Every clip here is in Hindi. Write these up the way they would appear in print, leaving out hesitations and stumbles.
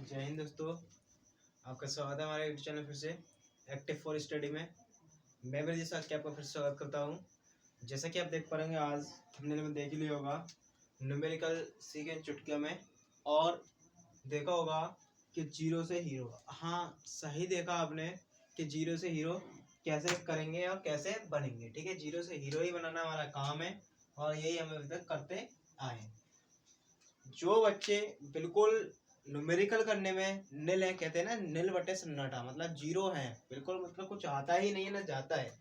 जय हिंद दोस्तों, आपका स्वागत है हमारे यूट्यूब चैनल फिर से एक्टिव फॉर स्टडी में। मैं भी साथ के आपका फिर से स्वागत करता हूं। जैसा कि आप देख पाएंगे, आज हमने देख लिया होगा न्यूमेरिकल सीक्वेंस चुटकियों में, और देखा होगा कि जीरो से हीरो। हाँ, सही देखा आपने कि जीरो से हीरो कैसे करेंगे और कैसे बनेंगे। ठीक है, जीरो से हीरो ही बनाना हमारा काम है और यही हम अभी तक करते आए। जो बच्चे बिल्कुल न्यूमेरिकल करने में निल है, कहते हैं ना निल बटे सन्नाटा, मतलब जीरो है बिल्कुल, मतलब कुछ आता ही नहीं है ना जाता है,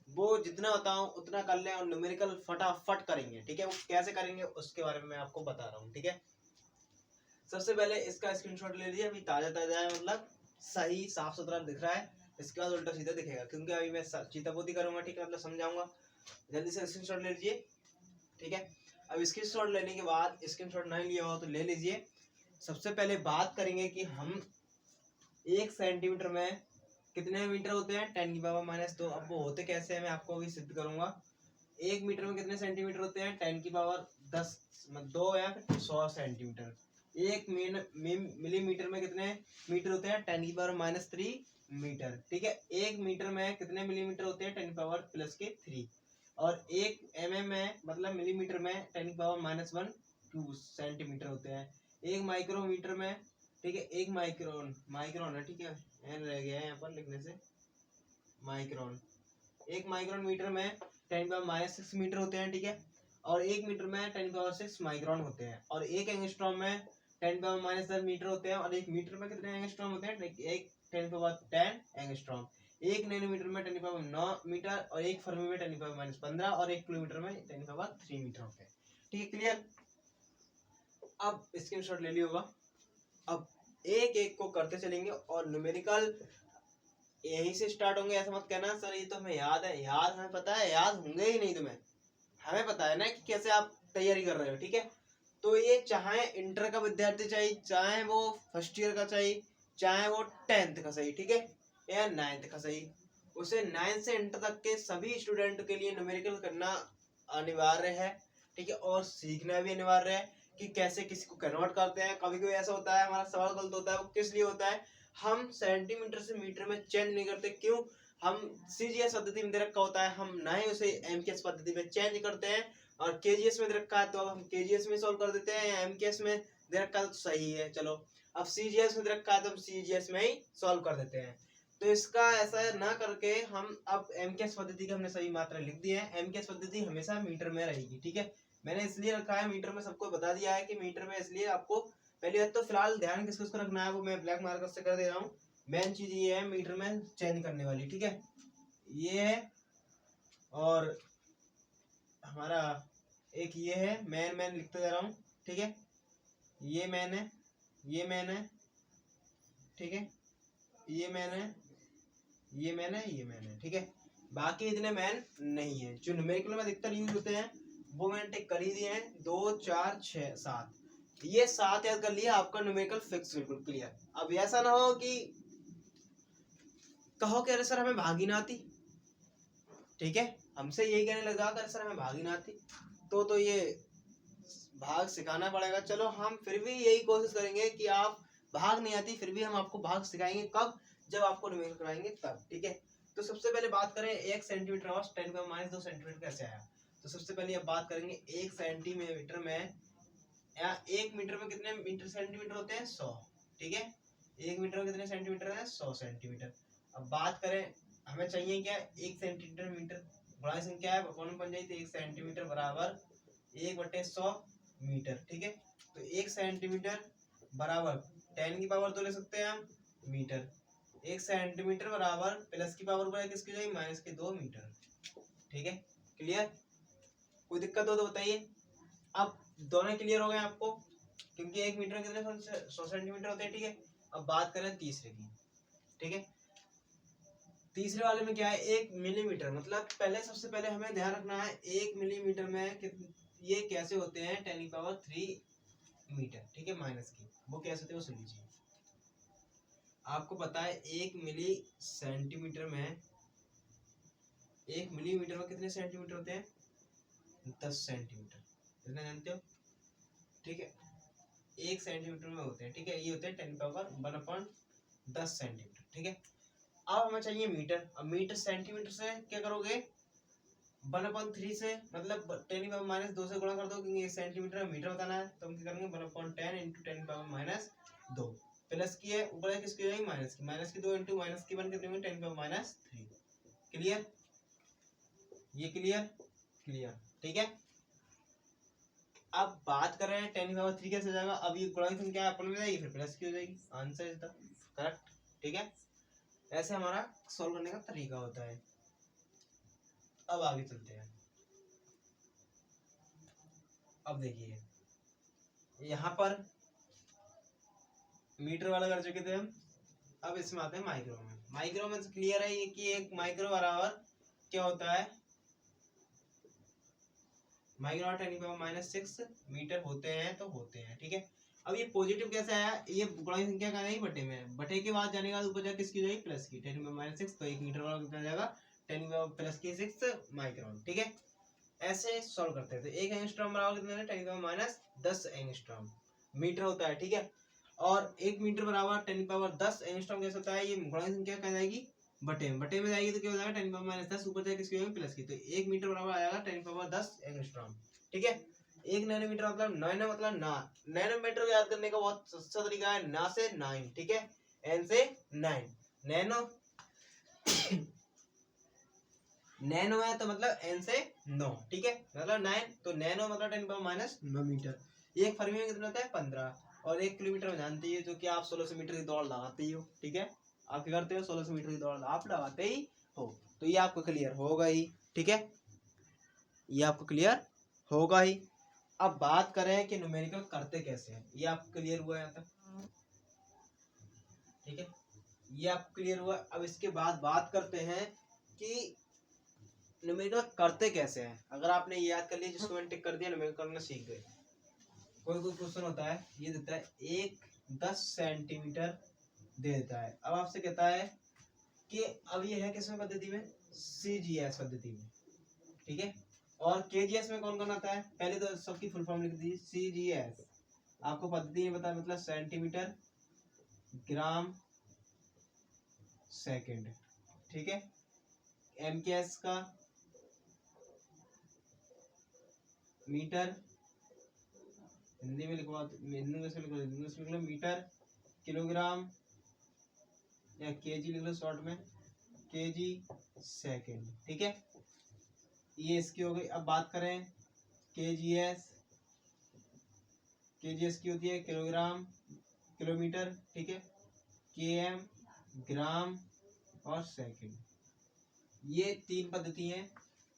वो जितना बताऊं उतना कर लें और न्यूमेरिकल फटाफट करेंगे। ठीक है, वो कैसे करेंगे उसके बारे में मैं आपको बता रहा हूँ। ठीक है, सबसे पहले इसका स्क्रीनशॉट ले लीजिए। अभी ताजा ताजा है, मतलब सही साफ सुथरा दिख रहा है। इसके बाद उल्टा सीधा दिखेगा क्योंकि अभी मैं चीतापोती करूंगा। ठीक है, मतलब समझाऊंगा। जल्दी से स्क्रीनशॉट ले लीजिए। ठीक है, अब स्क्रीनशॉट लेने के बाद, स्क्रीनशॉट नहीं लिया हो तो ले लीजिए। सबसे पहले बात करेंगे कि हम 1 सेंटीमीटर में कितने मीटर होते हैं, 10⁻²। अब वो होते कैसे हैं मैं आपको अभी सिद्ध करूंगा। 1 मीटर में कितने सेंटीमीटर होते हैं, 10⁻10, 2 या फिर 100 सेंटीमीटर। 1 मिलीमीटर में कितने मीटर होते हैं, 10⁻³ मीटर। ठीक है, 1 मीटर में कितने मिलीमीटर होते हैं, 10⁻+3। और 1 में मतलब मिलीमीटर में 10⁻⁻1 2 सेंटीमीटर होते हैं। 1 माइक्रोमीटर में, ठीक है, 1 माइक्रोन, माइक्रोन है, ठीक है, एन रह गया है यहाँ पर लिखने से, माइक्रोन। 1 माइक्रोन मीटर में 10⁻⁻6 मीटर होते हैं। ठीक है, और 1 मीटर में 10⁻6 माइक्रोन होते हैं। और 1 एंगस्ट्रॉम में 10⁻⁻10 मीटर होते हैं। और 1 मीटर में कितने एंगस्ट्रॉम होते हैं, एक 10⁻10 एंगस्ट्रॉम। 1 नैनोमीटर में 10⁻9 मीटर, और 1 फर्मी में 10⁻−15, और 1 किलोमीटर में 10⁻3 मीटर होते हैं। ठीक है, क्लियर। अब स्क्रीनशॉट ले लिया होगा। अब एक एक को करते चलेंगे और न्यूमेरिकल यहीं से स्टार्ट होंगे। ऐसा मत कहना सर ये तो हमें याद है। याद हमें पता है, याद होंगे ही नहीं तुम्हें। हमें पता है ना कि कैसे आप तैयारी कर रहे हो। ठीक है, तो ये चाहे इंटर का विद्यार्थी चाहिए, चाहे वो फर्स्ट ईयर का चाहिए, चाहे वो 10th का सही, ठीक है, या 9th का सही, उसे 9th से इंटर तक के सभी स्टूडेंट के लिए न्यूमेरिकल करना अनिवार्य है। ठीक है, और सीखना भी अनिवार्य है कि कैसे किसी को कन्वर्ट करते हैं। कभी कभी ऐसा होता है हमारा सवाल गलत होता है, वो किस लिए होता है, हम सेंटीमीटर से मीटर में चेंज नहीं करते। क्यों, हम सीजीएस पद्धति में दे रखा होता है, हम ना ही उसे एमकेएस पद्धति में चेंज करते हैं। और केजीएस में दे रखा है तो अब हम केजीएस में सॉल्व कर देते हैं, या एमकेएस में दे रखा है तो सही है, चलो अब सीजीएस में दे रखा है तो हम सीजीएस में ही सॉल्व कर देते हैं। तो इसका ऐसा ना करके हम अब एमकेएस पद्धति की हमने सही मात्रा लिख दी है। एमकेएस पद्धति हमेशा मीटर में रहेगी। ठीक है, मैंने इसलिए रखा है मीटर में, सबको बता दिया है कि मीटर में, इसलिए आपको पहली बात तो फिलहाल ध्यान किस किसको रखना है वो मैं ब्लैक मार्कर से कर दे रहा हूँ। मेन चीज ये है मीटर में चेंज करने वाली। ठीक है, ये है, और हमारा एक ये है, मैन लिखते जा रहा हूँ। ठीक है, ये मैन है, ये मैन है, ठीक है, ये मैन है, ये मैन है, ये मैन है। ठीक है, बाकी इतने मैन नहीं है। जो न्यूमेरिकल में अधिकतर यूज होते हैं वो मैंने टिक कर ही दिए हैं, 2 4 6 7। ये 7 याद कर लिया, आपका न्यूमेरिकल फिक्स बिल्कुल क्लियर। अब ऐसा ना हो कि कहो कि अरे सर हमें भागी ना आती। ठीक है, हमसे यही कहने लगा कि सर हमें भागी ना आती, तो ये भाग सिखाना पड़ेगा। चलो हम फिर भी यही कोशिश करेंगे कि आप भाग नहीं आती फिर भी हम आपको भाग सिखाएंगे। कब, जब आपको न्यूमेरिकल कराएंगे तब। ठीक है, तो सबसे पहले बात करें 1 सेंटीमीटर और 10⁻2 सेंटीमीटर कैसे आया। तो सबसे पहले अब बात करेंगे 1 सेंटीमीटर में, या 1 मीटर में कितने मीटर सेंटीमीटर होते हैं, 100। ठीक है, 1 मीटर में कितने सेंटीमीटर है, 100 सेंटीमीटर। अब बात करें, हमें चाहिए क्या, 1 सेंटीमीटर मीटर, बड़ा संख्या है, कौन बन जाए, 1 सेंटीमीटर बराबर 1/100 मीटर। ठीक है, तो 1 सेंटीमीटर बराबर 10⁻2 ले सकते हैं हम मीटर। 1 सेंटीमीटर बराबर प्लस की पावर पर किसकी जाएगी, -2 मीटर। ठीक है, क्लियर। कोई दिक्कत हो तो बताइए। अब दोनों क्लियर हो गए आपको, क्योंकि 1 मीटर में कितने 100 सेंटीमीटर होते हैं। ठीक है, अब बात करें तीसरे की। ठीक है, तीसरे वाले में क्या है, 1 मिलीमीटर, मतलब पहले सबसे पहले हमें ध्यान रखना है 1 मिलीमीटर में ये कैसे होते हैं, 10⁻3 मीटर। ठीक है, माइनस की वो कैसे होते हैं वो सुन लीजिए। आपको पता है 1 मिलीमीटर में, 1 मिलीमीटर में कितने सेंटीमीटर होते हैं, 10 सेंटीमीटर, इतना जानते हो। ठीक है, 1 सेंटीमीटर में होते हैं, ठीक है। ये होते हैं 10^10 सेंटीमीटर, ठीक है। अब हमें चाहिए मीटर। अब मीटर सेंटीमीटर से क्या करोगे, 1/3 से मतलब 10^-2 से गुणा कर दो, क्योंकि 1 सेंटीमीटर में मीटर बताना है। तो हम क्या करेंगे 1/10 इंटू 10^-2 प्लस की है, ऊपर किसकी जाएगी माइनस की 2 इंटू माइनस की 1 कितने में 10^-3। क्लियर, ये क्लियर, ठीक है। अब बात कर रहे हैं 10^3 कैसे हो जाएगा। अब ये गुणा की संख्या अपन में जाएगी, फिर प्लस की हो जाएगी। आंसर इज द करेक्ट, ठीक है। ऐसे हमारा सॉल्व करने का तरीका होता है। अब आगे चलते हैं। अब देखिए यहाँ पर मीटर वाला कर चुके थे हम, अब इसमें आते हैं माइक्रो में। माइक्रो में क्लियर है ये कि एक माइक्रो बराबर क्या होता है, माइक्रो 10^-6 मीटर होते हैं, तो होते हैं, ठीक है। अब ये पॉजिटिव कैसे आया, ये गुणा की संख्या कहाँ है, बटे में, बटे के बाद जाने के बाद ऊपर किसकी हो जाएगी प्लस की 10^-6, तो 1 मीटर वाला कितना जाएगा 10^+6 माइक्रोन, ठीक है। ऐसे सॉल्व करते हैं। तो 1 एंगस्ट्रॉम बराबर कितना है 10^-10 एंगस्ट्रॉम मीटर होता है, ठीक है। और 1 मीटर बराबर 10^10 एंगस्ट्रॉम कैसे होता है, ये गुणा की संख्या कहाँ जाएगी बटे में जाएगी, तो क्या हो जाएगा 10^-10 ऊपर जाएगा किसकी होगी प्लस की, तो 1 मीटर बराबर आएगा 10^10 एंगस्ट्रॉम, ठीक है। 1 नैनोमीटर मतलब नैनो मतलब ना, नैनोमीटर याद करने का बहुत अच्छा तरीका है, ना से 9, ठीक है, एन से 9 नैनो नैनो है तो मतलब एन से 9, ठीक है, मतलब 9, तो नैनो मतलब 10^-9 मीटर। एक फर्मी में कितना होता है 15, और 1 किलोमीटर में जानते ही हो, जो कि आप 1600 मीटर की दौड़ लगाते ही हो, ठीक है। आप क्या करते हो 1600 मीटर की दौड़ आप लगाते ही हो, तो ये आपको क्लियर होगा ही, ठीक है, ये आपको क्लियर होगा ही। अब बात करें कि न्यूमेरिकल करते कैसे हैं, ये आपको क्लियर हुआ यहाँ तक, ठीक है, ये आपको क्लियर हुआ। अब इसके बाद बात करते हैं कि न्यूमेरिकल करते कैसे हैं। अगर आपने ये याद कर लिया, जिसको मैंने टिक कर दिया, न्यूमेरिकल करना सीख गए। कोई क्वेश्चन होता है, ये देता है 10 सेंटीमीटर दे देता है। अब आपसे कहता है कि अब ये है किसमें पद्धति में, CGS पद्धति में, ठीक है। और KGS में कौन कौन आता है, पहले तो सबकी फुल फॉर्म लिख दीजिए। CGS आपको पद्धति नहीं पता, मतलब सेंटीमीटर ग्राम सेकंड, ठीक है। MKS का मीटर, हिंदी में लिखवा, हिंदी में लिख लो मीटर, किलोग्राम या केजी लिख लो शॉर्ट में, केजी सेकंड, ठीक है, ये इसकी हो गई। अब बात करें केजीएस, केजीएस की होती है किलोग्राम किलोमीटर, ठीक है, केएम ग्राम और सेकंड। ये 3 पद्धति हैं,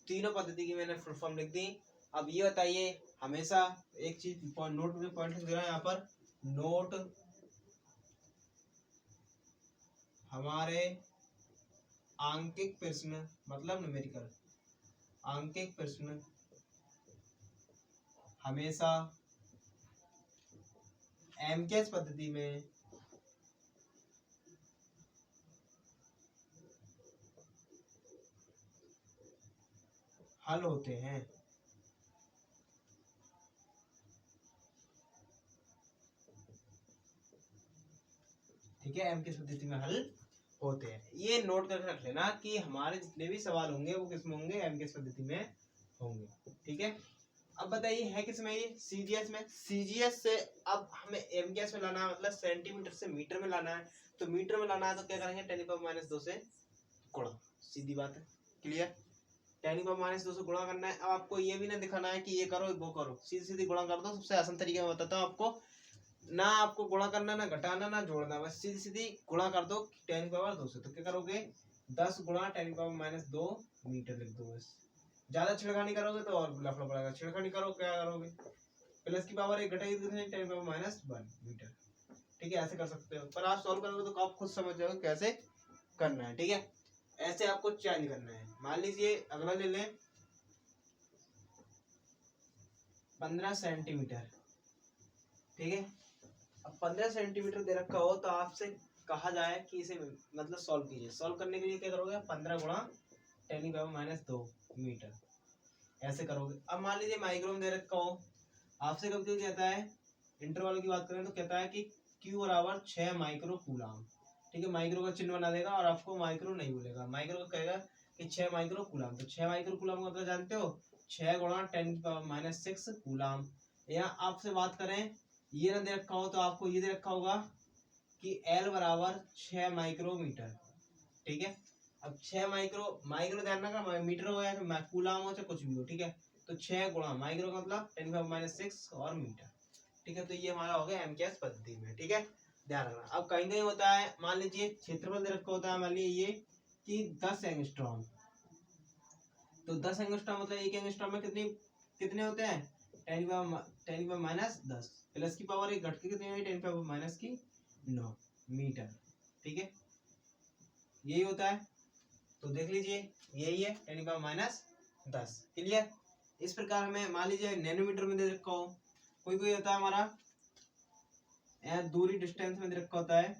तीनों पद्धति की मैंने फुल फॉर्म लिख दी। अब ये बताइए, हमेशा एक चीज नोट में पॉइंट दे रहा है यहाँ पर, नोट हमारे आंकिक प्रश्न मतलब न्यूमेरिकल आंकिक प्रश्न हमेशा एमकेएस पद्धति में हल होते हैं, ठीक है, एमकेएस पद्धति में हल होते हैं। ये नोट करके रख लेना कि हमारे जितने भी सवाल होंगे वो किसमें होंगे, एमकेएस पद्धति में होंगे, ठीक है। अब बताइए है किसमें ये, सीजीएस में। सीजीएस से अब हमें एमकेएस में लाना है, मतलब सेंटीमीटर से मीटर में लाना है। तो मीटर में लाना है तो क्या करेंगे 10^-2 से गुणा, सीधी बात है, क्लियर। 10^-2 से गुणा करना है। अब आपको ये भी ना दिखाना है कि ये करो वो करो, सीधी सीधी गुणा कर दो। सबसे आसान तरीके में बताता हूँ आपको, ना आपको गुणा करना, ना घटाना, ना जोड़ना, बस सीधी सीधी गुणा कर दो 10^2 से। तो क्या करोगे 10 गुणा 10^-2 मीटर लिख दो बस। ज्यादा छिड़खानी करोगे तो और लफड़ा पड़ेगा, छिड़खानी करो क्या करोगे, प्लस की पावर 1 घटाई 10^-1 मीटर, ठीक है, ऐसे कर सकते हो। पर आप सॉल्व करोगे तो आप खुद समझ जाओगे कैसे करना है, ठीक है। ऐसे आपको चेंज करना है। मान लीजिए अगला ले लें 15 सेंटीमीटर, ठीक है। अब 15 सेंटीमीटर दे रखा हो तो आपसे कहा जाए कि इसे मतलब सॉल्व कीजिए। सॉल्व करने के लिए क्या करोगे 15 गुणा 10^-2 मीटर ऐसे करोगे। अब मान लीजिए माइक्रो में दे रखा हो, आपसे कब क्यों कहता है इंटरवल की बात करें तो कहता है कि Q बराबर 6 माइक्रो कूलाम। ठीक है, माइक्रो का चिन्ह बना देगा और आपको माइक्रो नहीं बोलेगा, माइक्रो का कहेगा कि 6 माइक्रो कूलाम। तो 6 माइक्रो कूलाम का मतलब जानते हो, 6 गुणा 10⁻⁻6 कूलाम। या आपसे बात करें, ये ना दे रखा हो तो आपको ये दे रखा होगा कि L बराबर 6 माइक्रोमीटर। ठीक है, अब 6 माइक्रो, माइक्रो ध्यान रखना, मीटर हो या फिर कूलाम हो चाहे कुछ भी हो। ठीक है, तो 6 गुणा माइक्रो का मतलब 10⁻⁻6 और मीटर। ठीक है, तो ये हमारा हो गया एमकेएस पद्धति में। ठीक है, ध्यान रखना। अब कहीं कहीं होता है, मान लीजिए क्षेत्रफल दे रखा होता है, मान लीजिए ये कि 10 एंगस्ट्रॉम। तो 10 एंगस्ट्रॉम मतलब एक एंगस्ट्रॉम में कितने कितने होते हैं, 10⁻10 प्लस की पावर एक घट के कितनी हुई, 10⁻9 मीटर। ठीक है, यही होता है। तो देख लीजिए यही है 10⁻10। क्लियर। इस प्रकार में मान लीजिए नैनोमीटर में दे रखा हो, कोई कोई होता है हमारा दूरी डिस्टेंस में दे रखा होता है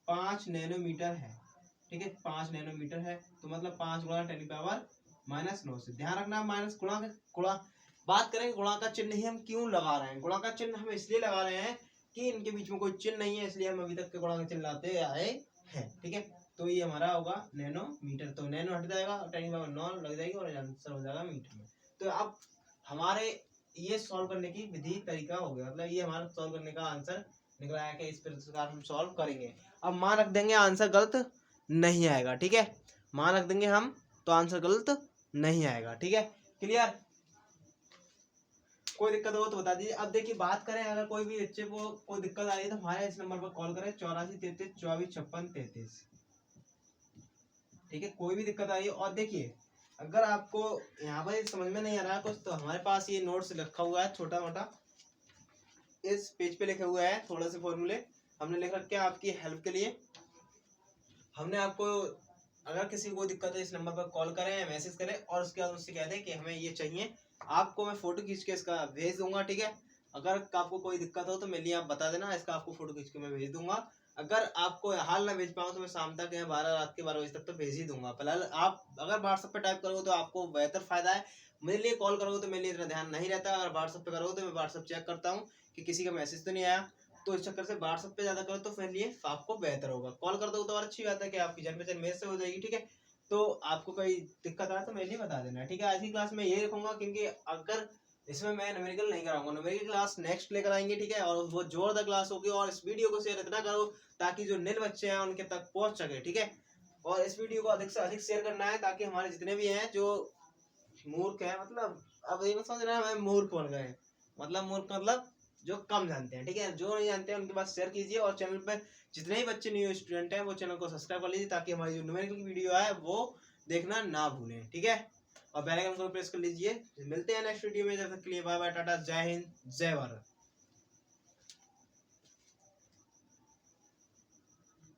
5 नैनोमीटर है। ठीक है, 5 नैनोमीटर है तो मतलब 5 गुणा 10⁻9 से। ध्यान रखना माइनस गुणा गुणा बात करें, गुणा का चिन्ह ही हम क्यों लगा रहे हैं, गुणा का चिन्ह हम इसलिए लगा रहे हैं कि इनके बीच में कोई चिन्ह नहीं है, इसलिए हम अभी तक के गुणा का चिन्ह लाते आए हैं। ठीक है, तो ये हमारा होगा नैनोमीटर, तो नैनो हट जाएगा और 10⁻9 लग जाएगी और आंसर हो जाएगा मीटर में। तो अब हमारे ये सॉल्व करने की विधि तरीका हो गया, मतलब ये हमारा सॉल्व करने का आंसर निकल आया कि इस प्रकार हम सॉल्व करेंगे। अब मान रख देंगे, आंसर गलत नहीं आएगा। ठीक है, मान रख देंगे हम तो आंसर गलत नहीं आएगा। ठीक है, क्लियर। कोई दिक्कत हो तो बता दीजिए। अब देखिए बात करें, अगर कोई भी बच्चे को कोई दिक्कत आ रही है तो हमारे इस नंबर पर कॉल करें 8433245633। ठीक है, कोई भी दिक्कत आ रही है। और देखिए अगर आपको यहाँ पर समझ में नहीं आ रहा है कुछ, तो हमारे पास ये नोट्स रखा हुआ है छोटा मोटा, इस पेज पे लिखे हुए हैं थोड़े से फॉर्मूले हमने लिख रखे हैं आपकी हेल्प के लिए। हमने आपको, अगर किसी को दिक्कत है इस नंबर पर कॉल करें या मैसेज करें और उसके बाद उससे कह दें कि हमें ये चाहिए, आपको मैं फोटो खींच के इसका भेज दूंगा। ठीक है, अगर आपको कोई दिक्कत हो तो मेरे लिए आप बता देना, इसका आपको फोटो खींच के मैं भेज दूंगा। अगर आपको हाल ना भेज पाऊँ तो मैं शाम तक या 12 रात के 12 बजे तक तो भेज ही दूंगा। फिलहाल आप अगर व्हाट्सएप पे टाइप करोगे तो आपको बेहतर फायदा है, मेरे लिए कॉल करोगे तो मेरे लिए इतना ध्यान नहीं रहता। अगर व्हाट्सएप पे करोगे तो मैं व्हाट्सएप चेक करता हूँ कि किसी का मैसेज तो नहीं आया, तो इस चक्कर से व्हाट्सएप पे ज्यादा करो तो फिर लिए आपको बेहतर होगा। कॉल कर दो तो और अच्छी बात है कि आपकी जान पहचान मेरे से हो जाएगी। ठीक है, तो आपको कोई दिक्कत आए तो मेरे लिए बता देना। ठीक है, आज की क्लास में यही रखूंगा, क्योंकि अगर इसमें मैं न्यूमेरिकल नहीं कराऊंगा, न्यूमेरिकल क्लास नेक्स्ट लेकर आएंगे। ठीक है, और वो जोरदार क्लास होगी। और इस वीडियो को शेयर इतना करो ताकि जो नील बच्चे हैं उनके तक पहुंच सके। ठीक है, और इस वीडियो को अधिक से अधिक शेयर करना है ताकि हमारे जितने भी हैं जो मूर्ख है, मतलब अब ये मत समझ रहे हैं मूर्ख बन गए, मतलब मूर्ख मतलब जो कम जानते हैं। ठीक है, जो नहीं जानते हैं उनके पास शेयर कीजिए। और चैनल पे जितने भी बच्चे न्यू स्टूडेंट हैं वो चैनल को सब्सक्राइब कर लीजिए ताकि हमारी जो न्यूमेरिकल की वीडियो है वो देखना ना भूलें। ठीक है, और बेल आइकन को प्रेस कर लीजिए। मिलते हैं नेक्स्ट वीडियो में, जब तक के लिए बाय बाय, टाटा, जय हिंद, जय भारत।